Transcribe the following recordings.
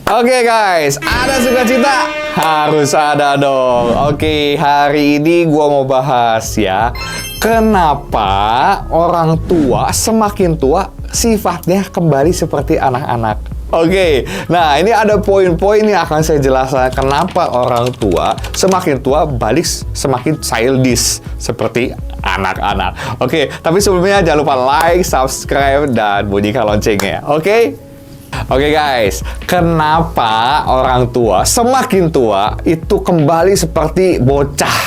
Oke guys, ada sukacita? Harus ada dong. Oke, hari ini gua mau bahas ya, kenapa orang tua semakin tua sifatnya kembali seperti anak-anak. Oke, nah ini ada poin-poin yang akan saya jelaskan kenapa orang tua semakin tua balik semakin childish seperti anak-anak. Oke, tapi sebelumnya jangan lupa like, subscribe, dan bunyikan loncengnya. Oke? Oke guys, kenapa orang tua semakin tua itu kembali seperti bocah,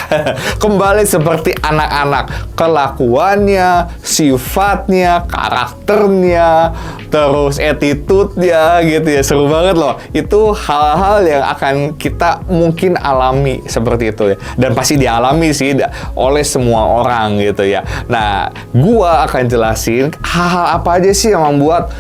kembali seperti anak-anak, kelakuannya, sifatnya, karakternya, terus attitude-nya gitu ya, seru banget loh. Itu hal-hal yang akan kita mungkin alami seperti itu ya, dan pasti dialami sih oleh semua orang gitu ya. Nah, gua akan jelasin hal-hal apa aja sih yang membuat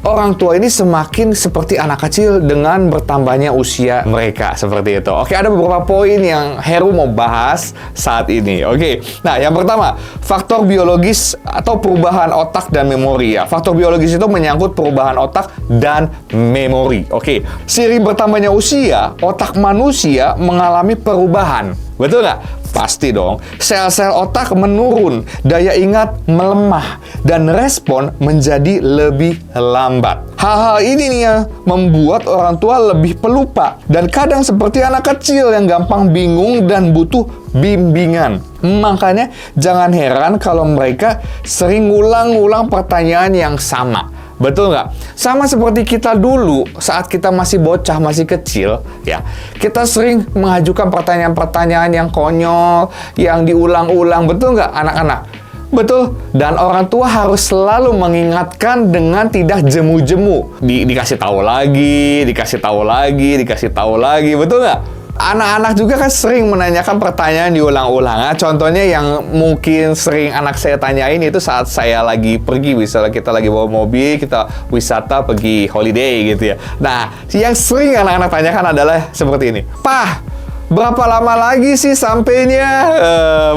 orang tua ini semakin seperti anak kecil dengan bertambahnya usia mereka, seperti itu. Oke, ada beberapa poin yang Heru mau bahas saat ini. Oke, nah yang pertama, faktor biologis atau perubahan otak dan memori ya. Faktor biologis itu menyangkut perubahan otak dan memori. Oke, seiring bertambahnya usia, otak manusia mengalami perubahan. Betul nggak? Pasti dong. Sel-sel otak menurun, daya ingat melemah, dan respon menjadi lebih lambat. Hal-hal ini nih ya, membuat orang tua lebih pelupa, dan kadang seperti anak kecil yang gampang bingung dan butuh bimbingan. Makanya jangan heran kalau mereka sering ngulang-ngulang pertanyaan yang sama. Betul nggak? Sama seperti kita dulu saat kita masih bocah, masih kecil, ya. Kita sering mengajukan pertanyaan-pertanyaan yang konyol, yang diulang-ulang. Betul nggak, anak-anak? Betul. Dan orang tua harus selalu mengingatkan dengan tidak jemu-jemu. Dikasih tahu lagi, dikasih tahu lagi, dikasih tahu lagi. Betul nggak? Anak-anak juga kan sering menanyakan pertanyaan diulang-ulang. Nah, contohnya yang mungkin sering anak saya tanyain itu saat saya lagi pergi, misalnya kita lagi bawa mobil, kita wisata pergi holiday gitu ya. Nah, yang sering anak-anak tanyakan adalah seperti ini. Pak, berapa lama lagi sih sampainya?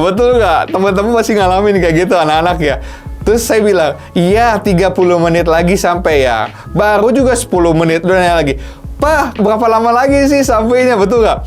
Betul nggak? Teman-teman masih ngalamin kayak gitu anak-anak ya? Terus saya bilang, iya 30 menit lagi sampai ya. Baru juga 10 menit, udah nanya lagi. Pak, berapa lama lagi sih sampainya? Betul nggak?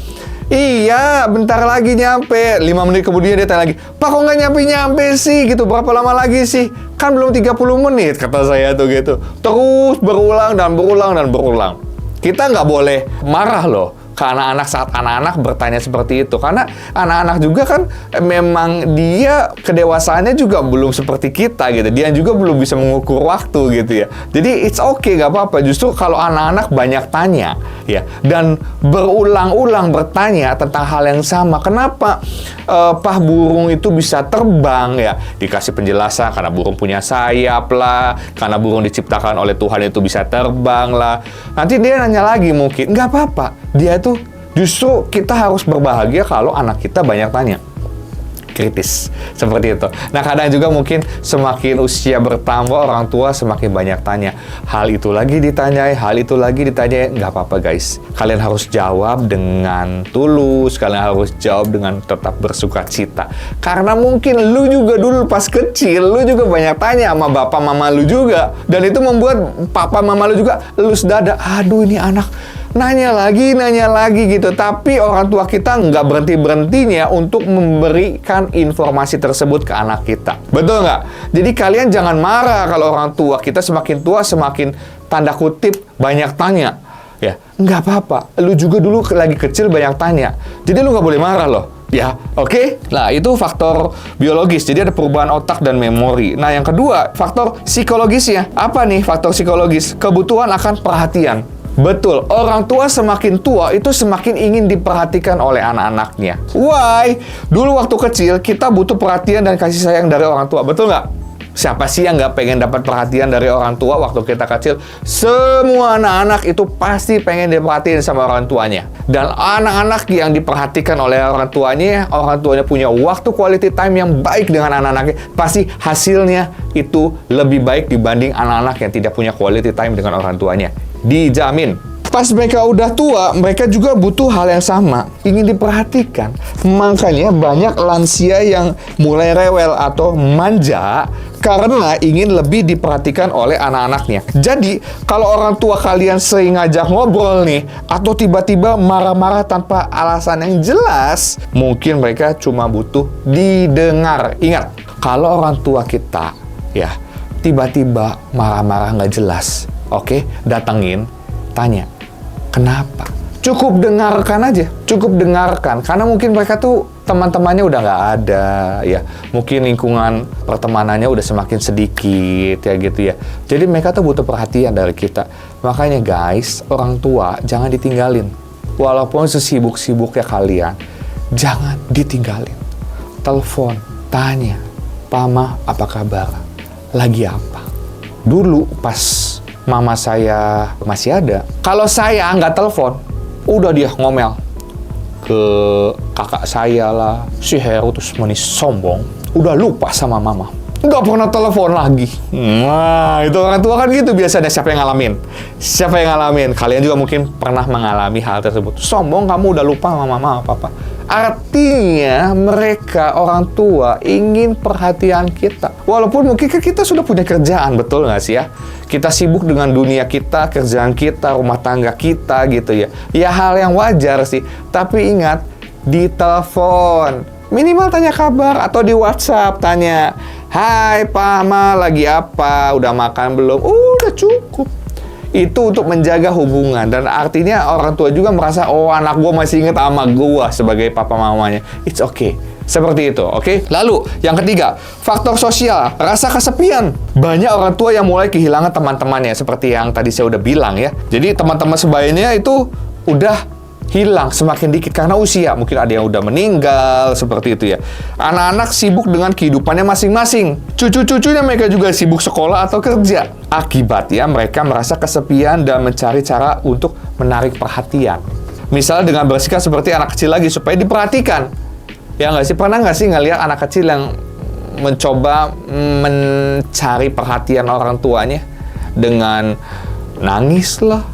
Iya, bentar lagi nyampe. 5 menit kemudian dia tanya lagi, Pak, kok nggak nyampe-nyampe sih? Gitu, berapa lama lagi sih? Kan belum 30 menit, kata saya tuh gitu. Terus berulang dan berulang dan berulang. Kita nggak boleh marah loh ke anak-anak saat anak-anak bertanya seperti itu. Karena anak-anak juga kan memang dia kedewasaannya juga belum seperti kita gitu. Dia juga belum bisa mengukur waktu gitu ya. Jadi it's okay, gak apa-apa. Justru kalau anak-anak banyak tanya ya, dan berulang-ulang bertanya tentang hal yang sama. Kenapa Pak burung itu bisa terbang ya? Dikasih penjelasan karena burung punya sayap lah, karena burung diciptakan oleh Tuhan itu bisa terbang lah. Nanti dia nanya lagi mungkin, nggak apa-apa. Dia itu justru kita harus berbahagia kalau anak kita banyak tanya. Kritis, seperti itu. Nah, kadang juga mungkin semakin usia bertambah, orang tua semakin banyak tanya. Hal itu lagi ditanyai, hal itu lagi ditanyai. Nggak apa-apa guys. Kalian harus jawab dengan tulus, kalian harus jawab dengan tetap bersukacita. Karena mungkin lu juga dulu pas kecil, lu juga banyak tanya sama bapak mama lu juga. Dan itu membuat papa mama lu juga elus dada. Aduh, ini anak nanya lagi gitu. Tapi orang tua kita nggak berhenti-berhentinya untuk memberikan informasi tersebut ke anak kita. Betul nggak? Jadi kalian jangan marah kalau orang tua kita semakin tua semakin tanda kutip banyak tanya. Ya, nggak apa-apa. Lu juga dulu lagi kecil banyak tanya. Jadi lu nggak boleh marah loh. Ya, oke? Nah, itu faktor biologis. Jadi ada perubahan otak dan memori. Nah, yang kedua, faktor psikologisnya. Apa nih faktor psikologis? Kebutuhan akan perhatian. Betul, orang tua semakin tua itu semakin ingin diperhatikan oleh anak-anaknya. Why? Dulu waktu kecil kita butuh perhatian dan kasih sayang dari orang tua, betul nggak? Siapa sih yang nggak pengen dapat perhatian dari orang tua waktu kita kecil? Semua anak-anak itu pasti pengen diperhatiin sama orang tuanya. Dan anak-anak yang diperhatikan oleh orang tuanya punya waktu quality time yang baik dengan anak-anaknya, pasti hasilnya itu lebih baik dibanding anak-anak yang tidak punya quality time dengan orang tuanya. Dijamin. Pas mereka udah tua, mereka juga butuh hal yang sama, ingin diperhatikan. Makanya banyak lansia yang mulai rewel atau manja karena ingin lebih diperhatikan oleh anak-anaknya. Jadi, kalau orang tua kalian sering ngajak ngobrol nih, atau tiba-tiba marah-marah tanpa alasan yang jelas, mungkin mereka cuma butuh didengar. Ingat, kalau orang tua kita, ya, tiba-tiba marah-marah nggak jelas, oke, datengin, tanya, kenapa? Cukup dengarkan aja, cukup dengarkan. Karena mungkin mereka tuh teman-temannya udah nggak ada, ya. Mungkin lingkungan pertemanannya udah semakin sedikit, ya gitu ya. Jadi mereka tuh butuh perhatian dari kita. Makanya guys, orang tua jangan ditinggalin. Walaupun sesibuk-sibuknya kalian, jangan ditinggalin. Telepon, tanya, Pama apa kabar? Lagi apa? Dulu pas mama saya masih ada, kalau saya nggak telepon, udah dia ngomel ke kakak saya lah, si Heru terus manis sombong, udah lupa sama mama, nggak pernah telepon lagi. Nah, itu orang tua kan gitu biasanya. Siapa yang ngalamin? Siapa yang ngalamin? Kalian juga mungkin pernah mengalami hal tersebut. Sombong, kamu udah lupa sama mama papa. Artinya mereka orang tua ingin perhatian kita. Walaupun mungkin kita sudah punya kerjaan, betul nggak sih ya? Kita sibuk dengan dunia kita, kerjaan kita, rumah tangga kita gitu ya. Ya hal yang wajar sih. Tapi ingat, di telepon. Minimal tanya kabar atau di WhatsApp tanya, hai Pama lagi apa? Udah makan belum? Udah cukup. Itu untuk menjaga hubungan, dan artinya orang tua juga merasa, oh anak gue masih inget sama gue sebagai papa mamanya. It's okay. Seperti itu, oke? Lalu, yang ketiga, faktor sosial, rasa kesepian. Banyak orang tua yang mulai kehilangan teman-temannya, seperti yang tadi saya udah bilang ya. Jadi teman-teman sebayanya itu udah hilang semakin dikit karena usia. Mungkin ada yang udah meninggal, seperti itu ya. Anak-anak sibuk dengan kehidupannya masing-masing. Cucu-cucunya mereka juga sibuk sekolah atau kerja. Akibatnya mereka merasa kesepian dan mencari cara untuk menarik perhatian. Misalnya dengan bersikap seperti anak kecil lagi supaya diperhatikan. Ya nggak sih? Pernah nggak sih ngelihat anak kecil yang mencoba mencari perhatian orang tuanya dengan nangis lah,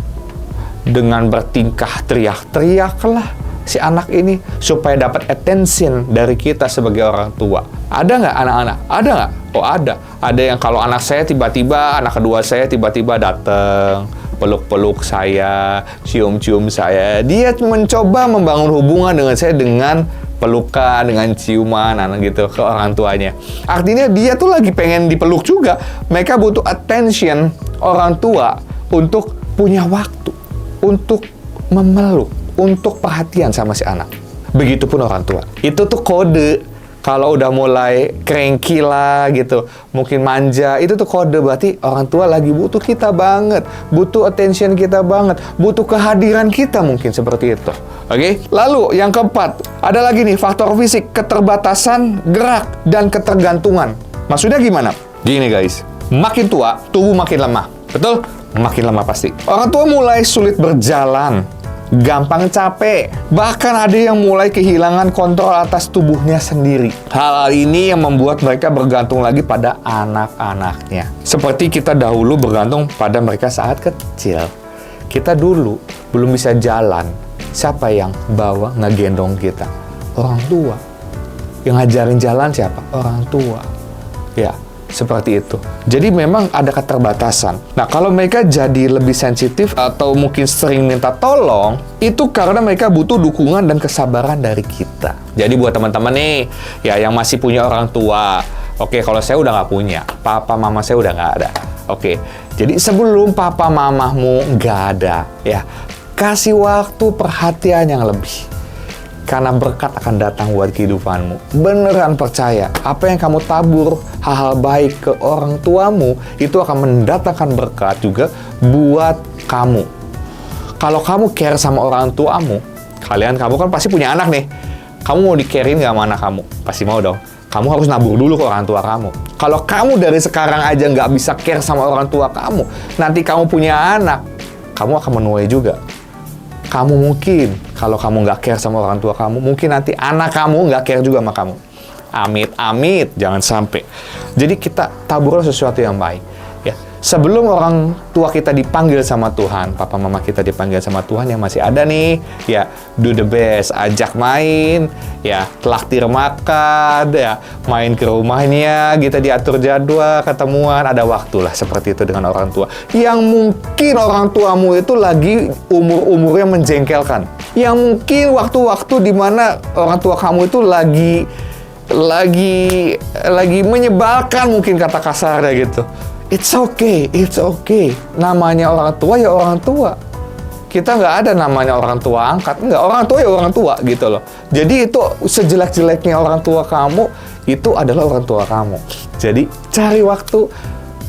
dengan bertingkah teriak-teriak lah si anak ini supaya dapat attention dari kita sebagai orang tua. Ada nggak anak-anak? Ada nggak? Oh ada. Ada yang kalau anak saya tiba-tiba, anak kedua saya tiba-tiba datang, peluk-peluk saya, cium-cium saya. Dia mencoba membangun hubungan dengan saya dengan pelukan, dengan ciuman, anak gitu ke orang tuanya. Artinya dia tuh lagi pengen dipeluk juga. Mereka butuh attention orang tua untuk punya waktu, untuk memeluk, untuk perhatian sama si anak. Begitupun orang tua. Itu tuh kode. Kalau udah mulai cranky lah gitu, mungkin manja, itu tuh kode berarti orang tua lagi butuh kita banget, butuh attention kita banget, butuh kehadiran kita mungkin seperti itu. Oke? Lalu yang keempat, ada lagi nih faktor fisik, keterbatasan gerak dan ketergantungan. Maksudnya gimana? Gini guys, makin tua, tubuh makin lemah. Betul? Makin lama pasti. Orang tua mulai sulit berjalan, gampang capek, bahkan ada yang mulai kehilangan kontrol atas tubuhnya sendiri. Hal ini yang membuat mereka bergantung lagi pada anak-anaknya. Seperti kita dahulu bergantung pada mereka saat kecil. Kita dulu belum bisa jalan. Siapa yang bawa ngegendong kita? Orang tua. Yang ngajarin jalan siapa? Orang tua. Ya. Seperti itu. Jadi memang ada keterbatasan. Nah, kalau mereka jadi lebih sensitif atau mungkin sering minta tolong, itu karena mereka butuh dukungan dan kesabaran dari kita. Jadi buat teman-teman nih, ya yang masih punya orang tua, oke, kalau saya udah nggak punya, papa mama saya udah nggak ada. Oke, jadi sebelum papa mamahmu nggak ada, ya kasih waktu perhatian yang lebih. Karena berkat akan datang buat kehidupanmu. Beneran percaya, apa yang kamu tabur, hal-hal baik ke orang tuamu, itu akan mendatangkan berkat juga buat kamu. Kalau kamu care sama orang tuamu, kamu kan pasti punya anak nih. Kamu mau di-care-in nggak sama anak kamu? Pasti mau dong. Kamu harus nabur dulu ke orang tua kamu. Kalau kamu dari sekarang aja nggak bisa care sama orang tua kamu, nanti kamu punya anak, kamu akan menuai juga. Kamu mungkin, kalau kamu nggak care sama orang tua kamu, mungkin nanti anak kamu nggak care juga sama kamu. Amit-amit, jangan sampai. Jadi kita tabur sesuatu yang baik. Ya, Sebelum orang tua kita dipanggil sama Tuhan, papa mama kita dipanggil sama Tuhan yang masih ada nih, ya do the best, ajak main, ya traktir makan, ya main ke rumahnya, kita diatur jadwal, ketemuan, ada waktu lah seperti itu dengan orang tua. Yang mungkin orang tuamu itu lagi umur-umurnya menjengkelkan, yang mungkin waktu-waktu di mana orang tua kamu itu lagi menyebalkan, mungkin kata kasarnya gitu. It's okay. Namanya orang tua ya orang tua. Kita nggak ada namanya orang tua angkat. Nggak, orang tua ya orang tua gitu loh. Jadi itu sejelek-jeleknya orang tua kamu, itu adalah orang tua kamu. Jadi cari waktu,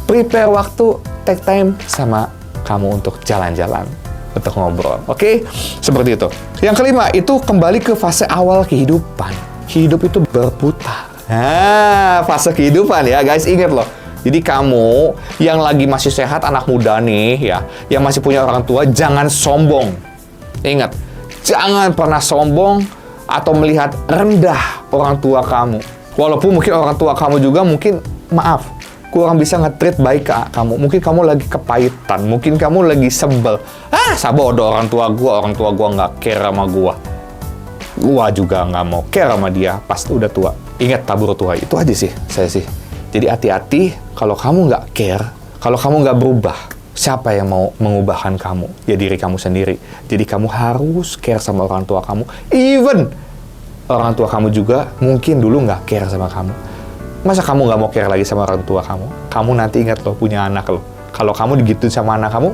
prepare waktu, take time sama kamu untuk jalan-jalan, untuk ngobrol. Oke? Seperti itu. Yang kelima, itu kembali ke fase awal kehidupan. Hidup itu berputar. Nah, fase kehidupan ya guys, ingat loh. Jadi kamu yang lagi masih sehat, anak muda nih ya, yang masih punya orang tua, jangan sombong. Ingat, jangan pernah sombong atau melihat rendah orang tua kamu. Walaupun mungkin orang tua kamu juga mungkin, maaf, kurang bisa nge-treat baik ke kamu. Mungkin kamu lagi kepahitan, mungkin kamu lagi sebel. Sabodo orang tua gua nggak care sama gua. Gua juga nggak mau care sama dia pas udah tua. Ingat, tabur tua. Itu aja sih, saya sih. Jadi hati-hati, kalau kamu nggak care, kalau kamu nggak berubah, siapa yang mau mengubahkan kamu? Ya diri kamu sendiri. Jadi kamu harus care sama orang tua kamu. Even orang tua kamu juga mungkin dulu nggak care sama kamu. Masa kamu nggak mau care lagi sama orang tua kamu? Kamu nanti ingat loh, punya anak loh. Kalau kamu digituin sama anak kamu,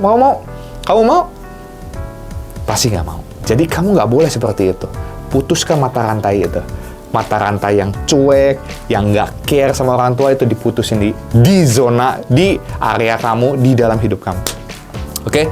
kamu mau? Pasti nggak mau. Jadi kamu nggak boleh seperti itu. Putuskan mata rantai itu. Mata rantai yang cuek, yang nggak care sama orang tua itu diputusin di zona, di area kamu, di dalam hidup kamu. Oke?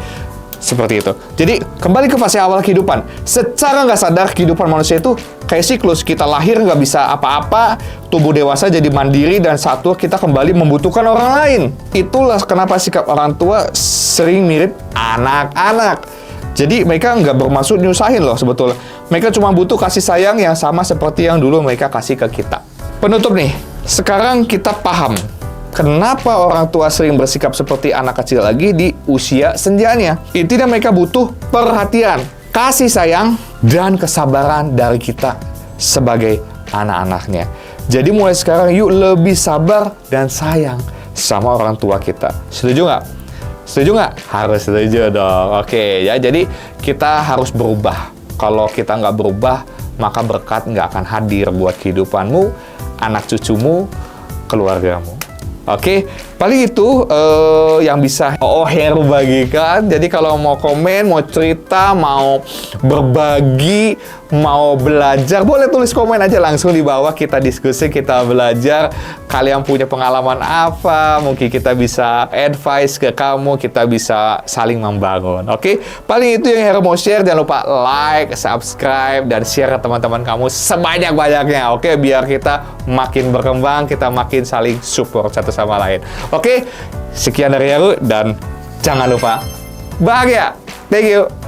Seperti itu. Jadi, kembali ke fase awal kehidupan. Secara nggak sadar, kehidupan manusia itu kayak siklus. Kita lahir nggak bisa apa-apa, tubuh dewasa jadi mandiri, dan saat tua kita kembali membutuhkan orang lain. Itulah kenapa sikap orang tua sering mirip anak-anak. Jadi mereka nggak bermaksud nyusahin loh sebetulnya. Mereka cuma butuh kasih sayang yang sama seperti yang dulu mereka kasih ke kita. Penutup nih, sekarang kita paham kenapa orang tua sering bersikap seperti anak kecil lagi di usia senjanya. Intinya mereka butuh perhatian, kasih sayang, dan kesabaran dari kita sebagai anak-anaknya. Jadi mulai sekarang yuk lebih sabar dan sayang sama orang tua kita. Setuju nggak? Setuju nggak? Harus setuju dong. Oke, ya jadi kita harus berubah. Kalau kita nggak berubah, maka berkat nggak akan hadir buat kehidupanmu, anak cucumu, keluargamu. Oke, paling itu yang bisa Heru bagikan. Jadi kalau mau komen, mau cerita, mau berbagi, mau belajar, boleh tulis komen aja langsung di bawah. Kita diskusi, kita belajar. Kalian punya pengalaman apa? Mungkin kita bisa advice ke kamu, kita bisa saling membangun. Oke, paling itu yang Heru mau share. Jangan lupa like, subscribe, dan share ke teman-teman kamu sebanyak-banyaknya. Oke, biar kita makin berkembang, kita makin saling support satu sama lain. Oke, sekian dari Heru, dan jangan lupa bahagia. Thank you.